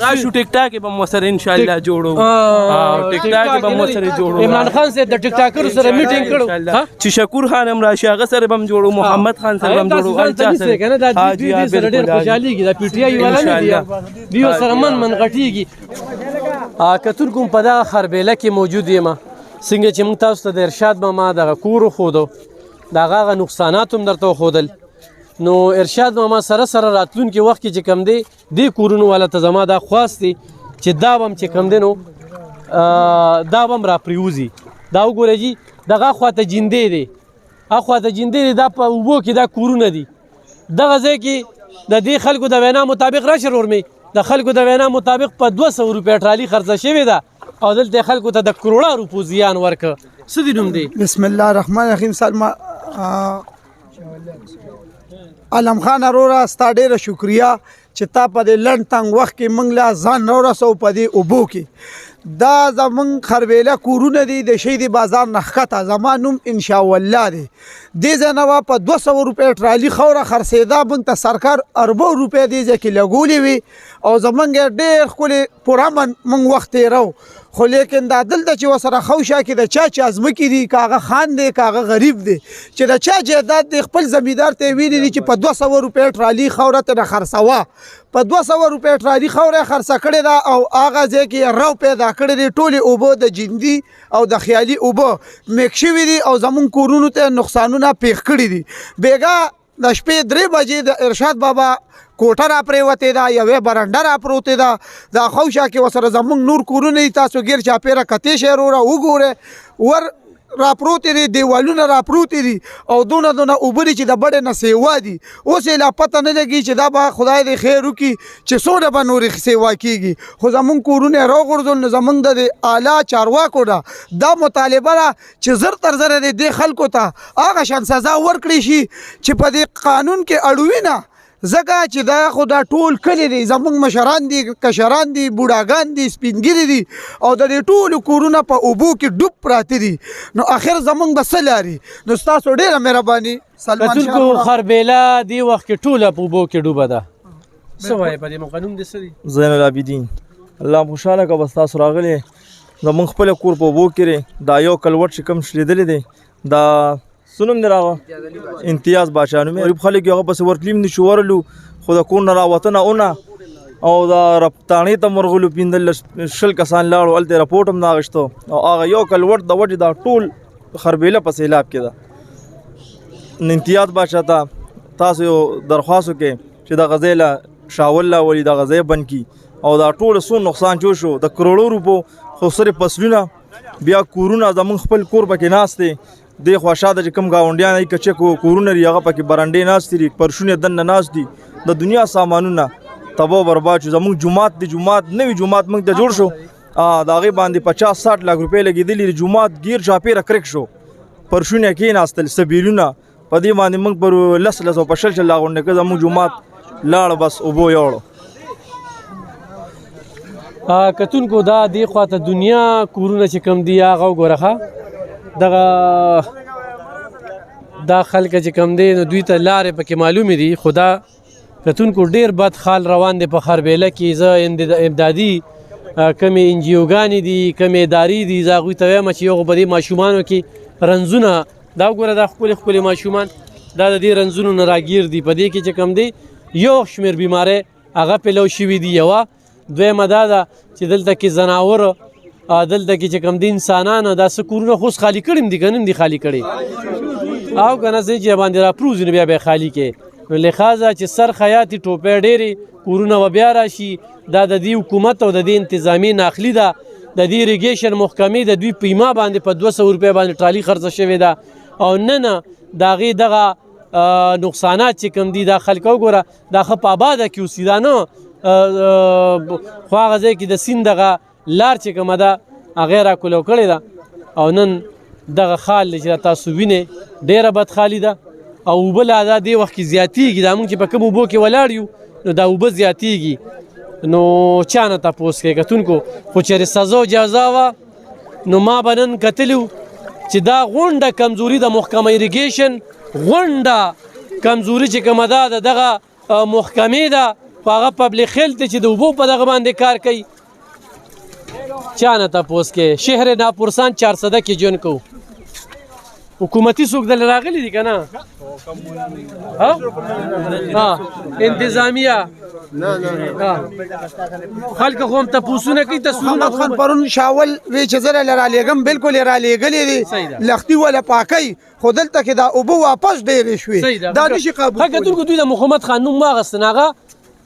راشو ټیک ټاک به مو سره ان شاء الله جوړو ټیک ټاک به مو سره جوړو عمران خان سره د ټیک ټاکر سره میټینګ کړو چې شکور خان هم راشي هغه سره به جوړو محمد خان سره هم جوړو الچا سره کنه دا دې سره ډېر خوشاليږي دا پی ټی آی والا نه دی سره من غټيږي کتل کوم په دا خربېله کې موجود یم څنګه چې موږ تاسو ته د ارشاد ماما دغه کور خودو دغه نقصانات هم درته خودل نو ارشاد ماما سره سره راتلونکي وخت کې چې کم دی د کورونو والا ته زما دا خواست دی چې دا بم چې کم دی نو دا بم را پریوزي دا وګورئ جی دغه خواته جیندې دی اخواته جیندې دی دا په اوبو کې دا کورونه دي دغه ځای کې د دې خلکو د وینا مطابق راشه ورمي د خلکو د وینا مطابق په 200 روپۍ ټرالي خرڅه شوې ده او دلته خلکو ته د کروڑا روپو زیان ورکه څه دي نوم دی بسم الله الرحمن الرحیم سلمى علم خان ارورا ستا ډیره شکریا چې تا په دې لنډ تنګ وخت کې موږ لا ځان راورسو په دې اوبو کې دا زمونږ خربېله کورونه دي د شهید بازار نه ښکته زما نوم انشاء الله دی دې ځای نه په 200 روپۍ ټرالي خوره خرڅېده موږ ته سرکار اربو روپۍ دې ځای کې لګولې وي او زمونږ ډېر ښکلې پرامن موږ وخت تېرو خو لیکن دا دلته چې ورسره خوشه کې د چا چې ازمکې دي که هغه خان دی که هغه غریب دی چې د چا جایداد دی خپل زمیندار ته یې ویلي دي چې په 200 روپۍ ټرالي خوره ته نه خرڅوه په 200 روپۍ ټرالي خوره یې خرڅه کړې ده او هغه ځای کې یې رو پیدا کړی دی ټولې اوبه د جندي او د خیالي اوبه میک شوي دي او زمونږ کورونو ته نقصانونه پیښ کړي دي بیګا د شپې 3 بجې د ارشاد بابا کوټه را پریوتې ده یوې برنډه را پروتې ده دا خوشه کې ورسره زمونږ نور کورونه دي تاسو ګیر چاپېره کتې شی وروره وګورئ ور را پروتې دي دیوالونه را پروتې دي او دونه اوبه دي چې د بډې نه سیوا دي اوس یې لا پته نه لګي چې دا به خدای دې خیر وکړي چې څومره به نورې سیوا کېږي خو زمونږ کورونه یې راوغورځول نو زمونږ د اعلی چارواکو نه دا مطالبه ده چې زر تر زره دې خلکو ته هغه شان سزا ورکړی شي چې په دې قانون کې اړوي نه ځکه چې دا خو دا ټول کلی دی زمونږ مشران دي کشران دي بوډاګان دي سپینګیري دي او د دې ټولو کورونه په اوبو کې ډوب پراته دي نو اخر زمونږ به څه لاري نو ستاسو ډېره مهرباني کتونکو خربېله دې وخت کې ټوله په اوبو کې ډوبه ده څه وایې په دې مقنون دې څه دي زین العابدین الله خوشحاله که بس تاسو راغلی زمونږ خپل کور په اوبو کې دا یو کلوټ چې کوم شلېدلی دی دا سنم دی راغه امتیاز باچا نومې غریب خلک یې هغه پسې ورتلیم نه شو ورلو خو د کور نه راوتنه اونه او دا رپتاڼې ته ورغلو 15 کسان لاړو هلته یې رپورټ هم نه اخیستو او هغه یو کلوټ د وجې دا ټول خربېله په سیلاب کې ده امتیاز باچا ته تاسو یو درخواست وکړئ چې دغه ځای له شاول راولي دغه ځای بند کړي او دا ټول څو نقصان جوړ شو د کروڑو روپو خو صرف فصلونه بیا کورونه زمونږ خپل کور پکې ناست دی دې خوا شاته چې کوم ګاونډیان یې کچې کورونه لري هغه پکې برنډې ناستې دي پرشونې دننه ناست دي د دنیا سامانونه تباه برباد شو زمونږ جومات دی جومات نوي جومات موږ ته جوړ شو د هغې باندې 50-60 لاک روپۍ لګېدلي جومات گیر چاپېره کرک شو پرشونې کېناستل سبیلونه په دې باندې موږ پر 10 په شل لا غونډې که زمونږ جومات لاړ بس اوبو یوړو کتونکو دا دې خواته دنیا کورونه چې کم دي هغه وګوره ښه دغه دا خلک چې کم دی نو دوی ته لارې پکې معلومې دي خو دا کتونکو ډېر بد حال روان دی په خربېله کې زه امدادي کمې انجیوګانې دي کمې ادارې دي زه هغوی ته وایم چې یو په دې ماشومانو کې رنځونه دا وګوره دا ښکلې ښکلې ماشومان دا د دې رنځونو نه راګیر دي په دې کې چې کم دی یو شمېر بیمارۍ هغه پیلو شوي دي یوه دویمه دا ده چې دلته کې ځناور دلته کې چې کوم دي انسانانو دا څه کورونه خو خالي کړي دي که نه دي خالي کړي او که نه څه چې باندې راپروزي نو بیا به یې خالي کړي نو لحاظه چې سر خیاطي ټوپۍ ډېرې کورونه به بیا راشي دا د دې حکومت او د دې انتظامي ناخلي ده د دې ایریګیشن محکمې د دوی پیما باندې په 200 روپۍ باندې ټرالي خرڅه شوې ده او نه د هغې دغه نقصانات چې کوم دي دا خلک وګوره دا ښه په آباده کې اوسي دا نه خو هغه ځای کې د سیند دغه لار چې کومه ده هغې راکولو کړې ده او نن دغه خال دی چې تاسو وینئ ډېره بدخالي ده او اوبه لا دا دې وخت کې زیاتېږي دا موږ چې په کوم اوبو کې ولاړ یو نو دا اوبه زیاتېږي نو چا نه تپوس کوي کتونکو خو چېرې سزا و جزا وه نو ما به نن کتلي چې دا غونډه کمزوري د محکمه ایریګیشن غونډه کمزوري چې کومه ده د دغه محکمې ده په هغه پبلک هیلث چې د اوبو په دغه باندې کار کوي چا نه تپوس کې شهر ناپورسان 400 کې ژوند کوو حکومتي څوک دلته راغلي دي که نه انتظامیه خلک خو هم تپوسونه کوي محمد خان پرون شاول وی چې زه راله رالیږم بالکل یې رالیږلې دي لختي ولا پاکۍ خو دلته کې دا اوبه واپس ډېرې شوې دا نشي قابو ښه کتونکو دوی د محمد خان نوم واخیستن هغه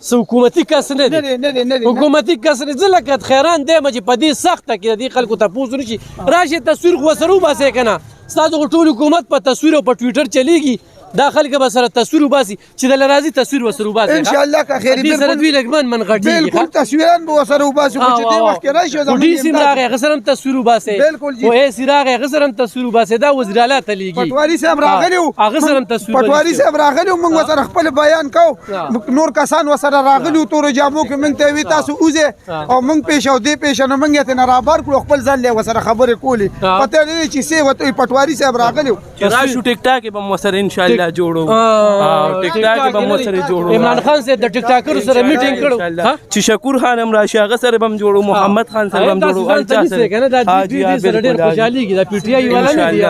څه حکومتي کس نه دی حکومتي کس نه زه لکه خیران دی چې په دې سخته کې د دې خلکو تپوس ونشي راشي تصویر خو ورسره وباسئ که نه ستاسو ټول حکومت په تصویر او په ټویټر چلیږي دا خلک به سره تصویر وباسي چې دله راځي تصویر ورسره وباسي انشاءالله که خیر دې سره دوی لږ من غټېږي بالکل تصویران به ورسره وباسي خو چې دې وخت کې راشي خو ډي سي راغی هغه سره هم تصویر وباسئ خو اے سی راغی هغه سره هم تصویر وباسئ دا وزیر اعلی ته لیږي پټواري صاحب راغلی و هغه سره هم تصویر پټواري صاحب راغلی و موږ ورسره خپل بیان کوو نور کسان ورسره راغلي و تورو جامو کې موږ ته وي تاسو اوځئ او موږ پیش او دې پیش نو موږ یې ترې نه رابار کړو خپل ځان لی ورسره خبرې کولې پته نه وي چې څه ورته پټواري صاحب راغلی و چې راشو ټیک ټاک به هم ورسره انشاءالله جوړو ټیک ټاک به هم ورسره جوړو عمران خان صاحب د ټیک ټاکرو سره میټینګ کړو چې شکور خان هم راشي هغه سره به هم جوړو محمد خان سره به هم جوړو دا سره ډېر خوشحالېږي دا پی ټي آی والا نه دي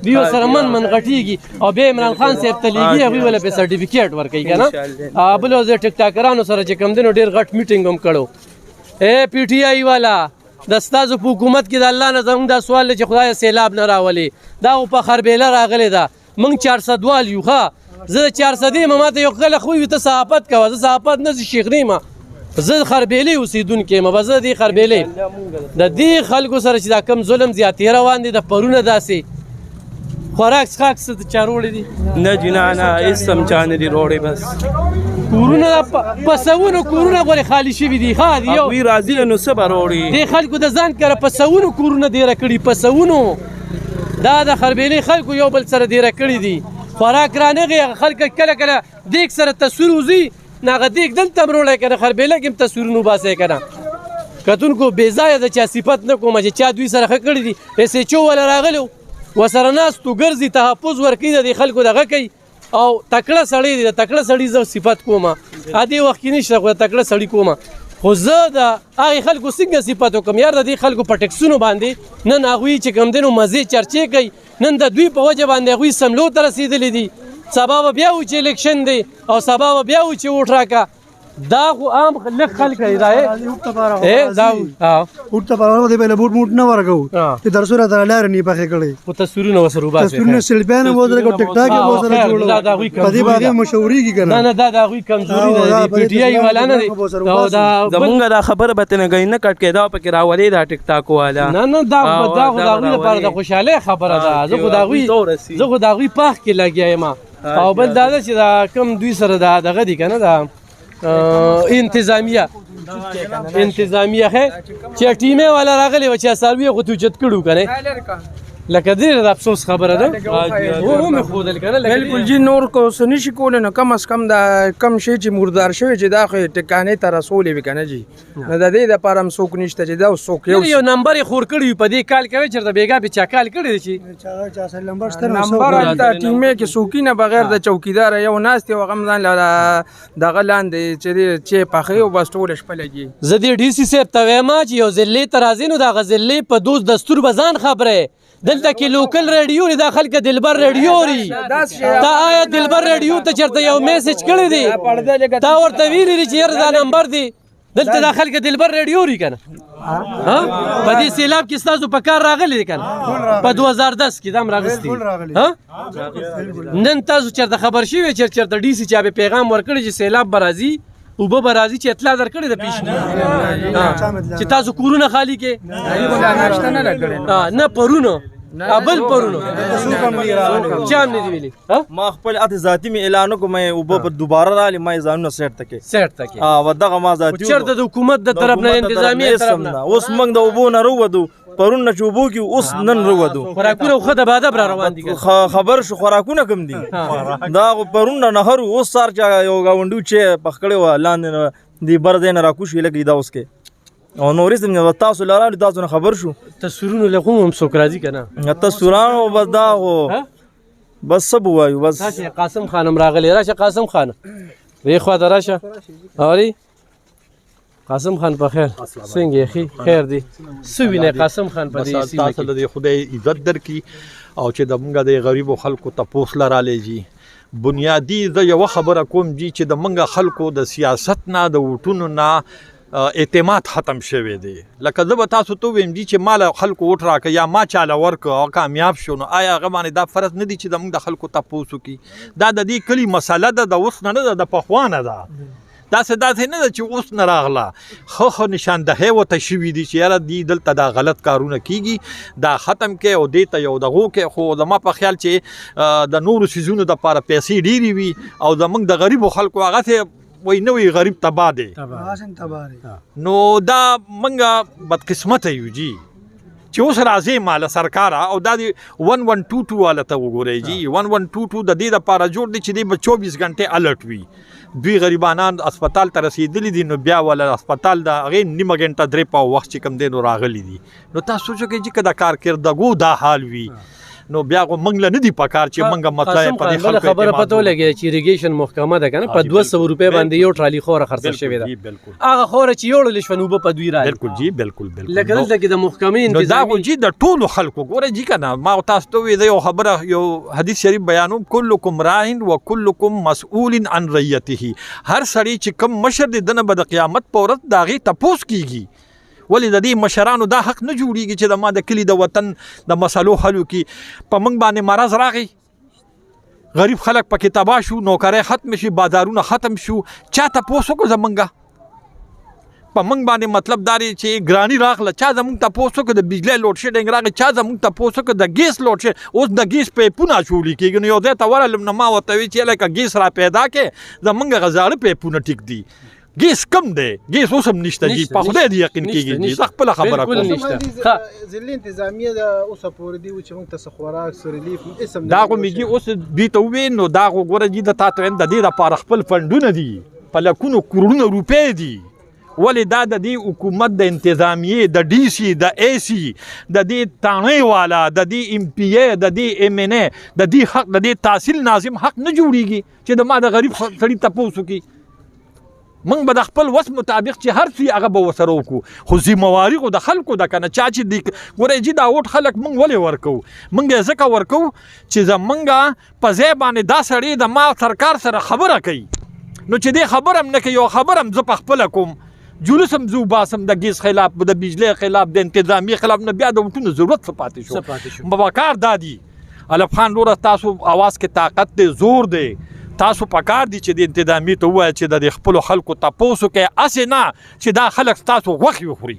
دوی ورسره من غټېږي او بیا عمران خان صاحب ته لیږي هغوی وله پې سرټیفیکېټ ورکوي که نه بل ورځ ټیک ټاکرانو سره چې کوم دی نو ډېر غټ میټینګ هم کړو ای پی ټي آی والا د ستاسو په حکومت کې د الله نه زموږ دا سوال دی چې خدای سیلاب نه راولي دا خو په خربیله راغلی ده موږ 400 وال یو ښه زه د 400 یم ما ته یو کله خو ته صحافت کوه زه صحافت نه شیخ نیمه زه خربیلې اوسېدونکی یم به زه دې خربیلې د دې خلکو سره چې دا کم ظلم زیاتې روان دي د پرونه داسې خوراک څښاک څه د چا روړې دي نه جنا نه هېڅ هم چا نه دي روړې بس کورونه په سوونو کورونه غورې خالي شوي دي ښه دي یو هغوی راځي نو څه به روړي دې خلکو د ځان کره په سوونو کورونه دیره کړي په سوونو دا د خربیلې خلکو یو بل سره دیره کړي دي خوراک رانغی خلک کله کله دیګ سره تصویر وځي نه هغه دیګ دلته هم روړی که نه خربیله کې هم تصویرونه وباسئ که نه کتونکو بې ځایه د چا صفت نه کومه چې چا دوی سره ښه کړي دي ایس ایچ او والا راغلی و ورسره ناستو ګرځي تحفظ ورکوي د دې خلکو دغه کوي او تکړه سړی دی د تکړه سړي زه صفت کومه دې وخت کې نشته خو د تکړه سړي کومه خو زه د هغې خلکو څنګه صفت وکړم یار د دې خلکو په ټکسونو باندې نن هغوی چې کوم دی نو مزې چرچې کوي نن د دوی په وجه باندې هغوی سملو ته رسېدلي دي سبا به بیا و چې الیکشن دی او سبا به بیا و چې ووټ راکړه دا خو عام لږ خلک دی دا ورته پاره دی بل بوټ موټ نه ورکو چې درسونه ته لار نه پخې کړي خو تصویرونه ورسره وباسئ تصویرونه سلبیان مو درکو ټیک ټاک مو سره جوړو په دې باندې مشورېږي کنه نه دا د هغوی کمزوري ده د پی ټي آی والا نه دی دا زمونږ دا خبره به ترې نه کټ کېده او پکې راولې دا ټیک ټاک والا نه دا خو د هغوی لپاره د خوشحالۍ خبره ده زه خو د هغوی پاخ کې لګیا یم او بل دا ده چې دا کم دوی سره دا دغه دي که نه دا انتظامیه چې ټیمې والا راغلی و چې څاروي یې خو توجد کړو که نه لکه ډېره د افسوس خبره ده ومې ښودل که نه بالکل جي نور کو څه نشي کولی نو کم از کم دا کم شی چې مردار شوی چې دا خو ټکانې ته رسولې وي که نه جي نو د دې دپاره هم څوک نشته چې دا څوک یو نمبر یې خور کړی وي په دې کال کوي چېرته بېګا پې چا کال کړی دی چې نمبر هلته ټیمې کې څوکي نه بغیر د چوکیداره یو ناست یو هغه هم ځان دغه لاندې چې پخوي او بس ټوله شپه لګي زه دې ډي سي صاحب ته وایم چې یو ضلعې ته راځي نو د هغه ضلعې په دوست دستور به ځان خبره دلته کې لوکل ریډیو لري دا خلک دلبر ریډیو لري تا آیا دلبر ریډیو ته چېرته یو میسج کړی دی تا ورته ویلي دي چې یاره دا نمبر دی دلته دا خلک دلبر ریډیو لري که نه په دې سیلاب کې ستاسو په کار راغلی دی که نه په 2010 کې دا هم راغستی نن تاسو چېرته خبر شوي چېرته ډي سي چا به پیغام ورکړی چې سیلاب به راځي اوبه به راځي چې اطلاع درکړې ده پیشنهاد چې تاسو کورونه خالي کې نه پرونه بل پرونه چا هم نه دي ویلي ما خپل اته ذاتي مې اعلان وکړو مې اوبه په دوباره رالې ما یې ځانونه سیټ ته کې و دغه ما ذاتي چېرته د حکومت د طرف نه انتظامیه طرف نه اوس موږ د اوبو نه روودو پرون نه چې اوبو کې اوس نن روودو خوراکونه خو د بادب را روان دي خبر شو خوراکونه کم دي دا پرون نه نهر اوس سار چا یو غونډو چې پخ کړی و لاندې دی بر دی نه راکوشي لګي دا اوس کې او نورې زموږ تاسو لاره تاسو نه خبر شو تصویرونه له کوم هم څوک راځي که نه تصویرانو بس دا خو بس څه به وایو بس راشه قاسم خانم راغلی راشه قاسم خان دې خوا ته راشه اوري قاسم خان په خیر څنګه یې ښې خیر دی څه وینئ قاسم خان په دې سیمه تاسو کې د خدای عزت درکړي او چې د موږ د غریبو خلکو تپوس لرالی جي بنیادی زه یوه خبره کوم جي چې د موږ خلکو د سیاست نه د ووټونو نه اعتماد ختم شوی دی لکه زه به تاسو ته ووایم جي چې ما له خلکو ووټ راکړه یا ما چاله ورکړه او کامیاب شو نو آیا هغه باندې دا فرض نه دی چې زموږ د خلکو تپوس وکړي دا د دې کلي مسله ده د اوس نه ده د پخوا نه ده داسې نه ده چې اوس نه راغله ښه نشاندهی ورته شوي دي چې یاره دي دلته دا غلط کارونه کیږي دا ختم کې او دې ته یو دغو کې خو زما په خیال چې د نورو څیزونو دپاره پیسې ډېرې وي او زموږ د غریبو خلکو هغسې وایي نه وي غریب تباه دی نو دا موږ بدقسمته یو جي چې اوس راځي ماله سرکاره او دا د 1122 والا ته وګورئ جي 1122 د دې دپاره جوړ دی چې دی به 24 غنټې الرټ وي دوی غریبانان اسپتال ته رسیدلی دي نو بیا ولا اسپتال د هغې نیمه غنټه درې په وخت چې کوم دی نو راغلی دي نو تاسو سوچو کې چې که د کارکردګو دا حال وي نو بیا خو موږ له نه دي پکار چې موږ مطلب په دې خلکو خبره پته ولګېده چې اریګیشن محکمه ده که نه په 200 روپۍ باندې یو ټرالي خوره خرڅه شوې ده هغه خوره چې یوړلې شوه نو اوبه په دوی راځي بالکل جي بالکل لکه دلته کې د محکمې نو دا خو جي د ټولو خلکو ګوره جي که نه ما تاسو ته وویل یو خبره یو حدیث شریف بیانوم کلکم راهن و کلکم مسئول عن رعیته هر سړی چې کوم مشر دی دنه به د قیامت په ورځ د هغې تپوس کیږي ولې د دې مشرانو دا حق نه جوړیږي چې د ما د کلي د وطن د مسلو حل وکړي په موږ باندې مرض راغی غریب خلک پکې تباه شو نوکرۍ ختم شي بازارونه ختم شو چا تپوس وکړو زمونږه په موږ باندې مطلب دا دی چې ګراني راغله چا زموږ تپوس وکړو د بجلی لوډ شیډینګ راغی چا زموږ تپوس وکړو د ګیس لوډ شیډ اوس د ګیس پیپونه اچولی کېږي نو یو ځای ته ورغلم نو ما ورته ویل چې لکه ګیس را پیدا کې زموږ هغه زاړه پیپونه ټیک دي ګیس کم دی ګیس اوس هم نشته جي په خدای دې یقین کېږي زه خپله خبره کوم ضلع انتظامیه د اوسه پورې دی چې موږ ته څه خوراک څه ریلیف اسم دا خو مې جي اوس دوی ته وویل نو دا خو ګوره جي د تا ته وایم د دې دپاره خپل فنډونه دي په لکونو کروړونه روپۍ دي ولې دا د دې حکومت د انتظامیې د ډي سي د اے سي د دې تانۍ والا د دې ایم پی اے د دې ایم این اے د دې حق د دې تحصیل ناظم حق نه جوړیږي چې د ما د غریب سړي تپوس وکړي موږ به د خپل وس مطابق چې هر څه هغه به ورسره وکړو خو ذمواري خو د خلکو ده که نه چا چې د ګورئ جي دا ووټ خلک موږ ولې ورکوو موږ یې ځکه ورکوو چې زموږ په ځای باندې دا سړی د ما سرکار سره خبره کوي نو چې دې خبره هم نه کوي یو خبره هم زه پخپله کوم جلوس هم زه وباسم د ګیس خلاف د بجلی خلاف د انتظامي خلاف نه بیا د وټونو ضرورت څه پاتې شو بکار دا دي الف خان وروره تاسو اواز کې طاقت دی زور دی تاسو پکار دي چې د انتظامي ته ووایه چې د خپلو خلکو تپوس وکړئ هسې نه چې دا خلک ستاسو غوښې وخوري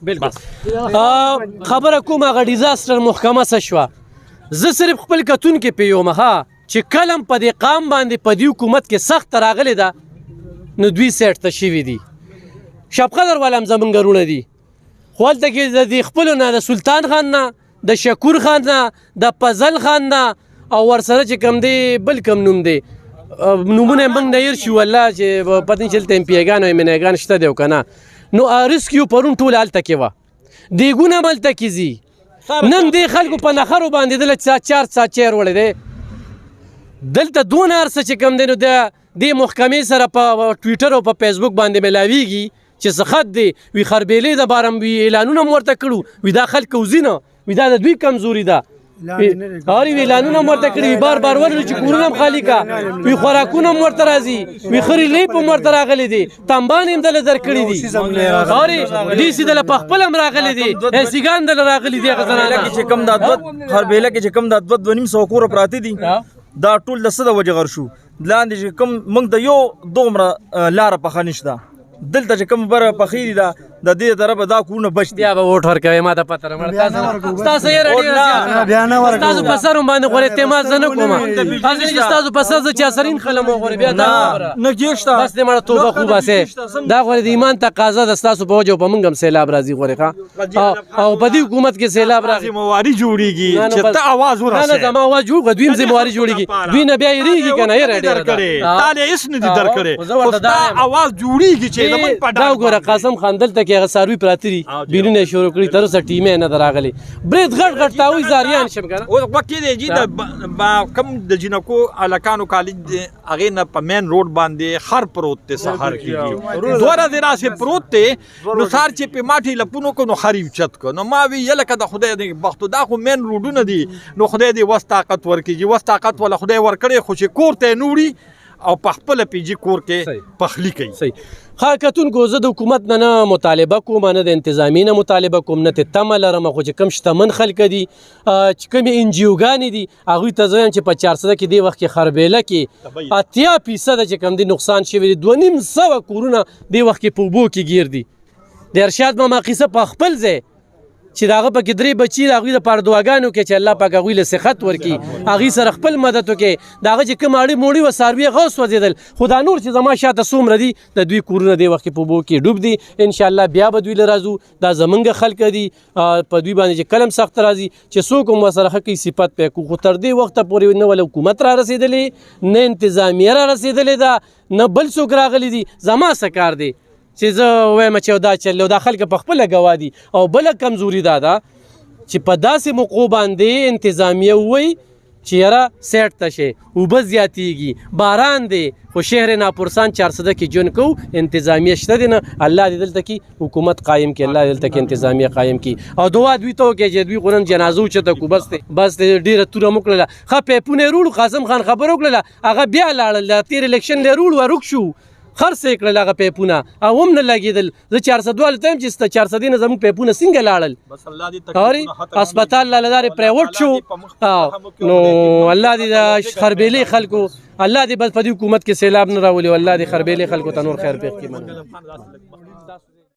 بالکل خبره کوم هغه ډیزاستر محکمه څه شوه زه صرف خپل کتونکې پیوم چې کله په دې قام باندې په دې حکومت کې سخت راغلی ده نو دوی سیټ ته شوي دي شبقدر والا هم زمونږ رونه دي خو هلته کې د دې خپلو نه د سلطان خان نه د شکور خان نه د فضل خان نه او ورسره چې کوم دی بل کوم نوم دی نومونه موږ نه هېر شو والله چې پته نه چې هلته ایم پي ایګان او ایم این ایګان شته دی او که نه نو ریسکیو پرون ټول هلته کې وه دیګونه هم هلته کې ځي نن دې خلکو په نخرو باندې دله چار چیر وړی دی دلته دونه هر څه چې کوم دی نو د دې محکمې سره په ټویټر او په فیسبوک باندې ملاویږي چې څه خط دی وي خربیلې د باره وي اعلانونه هم ورته کړو وي دا خلک وځي نه وي دا د دوی کمزوري ده هر وی اعلانونه هم ورته کړي بار بار ورلو چې کورونه هم خالي کا وي خوراکونه هم ورته راځي وي خري لیپ هم ورته راغلی دي تنبان هم دله درکړي دي هر ډي سي دله په خپل هم راغلی دي سیګان دله راغلي دي هغه زنانه چې کم د خربیله کې چې کم د 2.5 کور پراته دي دا ټول د څه د وجه غر شو لاندې چې کم موږ د یو دومره لاره پخه نشته دلته چې کوم بره پخې دي د دې طرفه دا کورونه بچ دي بیا به ووټ ورکوئ ما ته پته ستاسو ستاسو په سر هم باندې غوړې اعتماد زه نه کوم هسې چې ستاسو په سر زه چاسرین خلم وغورې بیا دا نه کېشته بس دې مړه توبه خو باسې دا غوړې د ایمان تقاضا ده ستاسو په وجه او په موږ هم سیلاب راځي غوړې ښه او په دې حکومت کې سیلاب راځي ذمواري جوړیږي چې ته اواز ورسې نه زما اواز جوړ دوی هم ذمواري جوړیږي دوی نه بیا یېرېږي که نه یېره ډېره ده تا دې هېڅ نه دي درکړی خو ستا اواز جوړیږي چې زموږ په دا وګوره قاسم خان دلته کې کې هغه څاروي پراته دي بیرونه یې شروع کړي تر اوسه ټیم یې نه ده راغلی برید غټ غټ تاوي زاریان شم که نه اوس وخت کې دی جي د کم د جنکو هلکانو کالج دی هغې نه په مین روډ باندې خر پروت دی سهار کې 2 ورځې راسې پروت دی نو سهار چې پې ماټې لپونو کو نو خر یې اوچت کړ نو ما وی یلکه د خدای د بختو دا خو مین روډونه دي نو خدای دې وس طاقت ورکړي چې وس طاقت والا خدای ورکړی خو چې کور ته یې نه وړي او په خپله پیجي کور کې پخلی کوي صحیح ښه کتونکو زه د حکومت نه مطالبه کوم نه د انتظامي نه مطالبه کوم نه ته تمه لرم خو چې کوم شتمن خلک دي چې کومې ان جي اوګانې دي هغوی ته زه وایم چې په 400 کې دې وخت کې خربیله کې 80% چې کوم دي نقصان شوي دي 2.5 کورونه دې وخت کې په اوبو کې ګیر دي د ارشاد ماما قیصه په خپل ځای چې د هغه پکې 3 بچي د هغوی دپاره دعاګانې وکړي چې الله پاک هغوی له صحت ورکړي هغوی سره خپل مدد وکړي د هغه چې کوم اړې موړي وه څاروي هغه وسوځېدل خو دا نور چې زما شاته څومره دي د دوی کورونه دې وخت کې په اوبو کې ډوب دي انشاءالله بیا به دوی له راځو دا زمونږ خلک دي په دوی باندې چې کله هم سخت راځي چې څوک هم ورسره ښه کوي صفت پې کړو خو تر دې وخته پورې نه ولا حکومت را رسېدلې نه انتظامیه را رسېدلې ده نه بل څوک راغلی دي زما څه کار دی چې زه وایم چې دا چل دا خلک په خپله ګوا دي او بله کمزوري دا ده چې په داسې موقعو باندې انتظامیه ووایي چې یاره سیټ ته شي اوبه زیاتیږي باران دی خو شهر ناپرسان 400 کې ژوند کوو انتظامیه شته دی نه الله دې دلته کې حکومت قایم کړي الله دې دلته کې انتظامیه قایم کړي او دعا دوی ته وکړي چې دوی خو نن جنازه اوچته کړو بس ډېره توره مو کړله ښه پیپونه یې روړو قاسم خان خبره وکړله هغه بیا لاړل تېر الیکشن یې روړ ورک شو خرڅ یې کړل هغه پیپونه او هم نه لګېدل زه 400 والا ته یم چې ستا 400 نه زموږ پیپونه څنګه لاړل اورې هسپتال لاله لارې پرایوټ شو نو الله دې د خربیلې خلکو الله دې بس په دې حکومت کې سیلاب نه راولي او الله دې خربیلې خلکو ته نور خیر پېښ کړي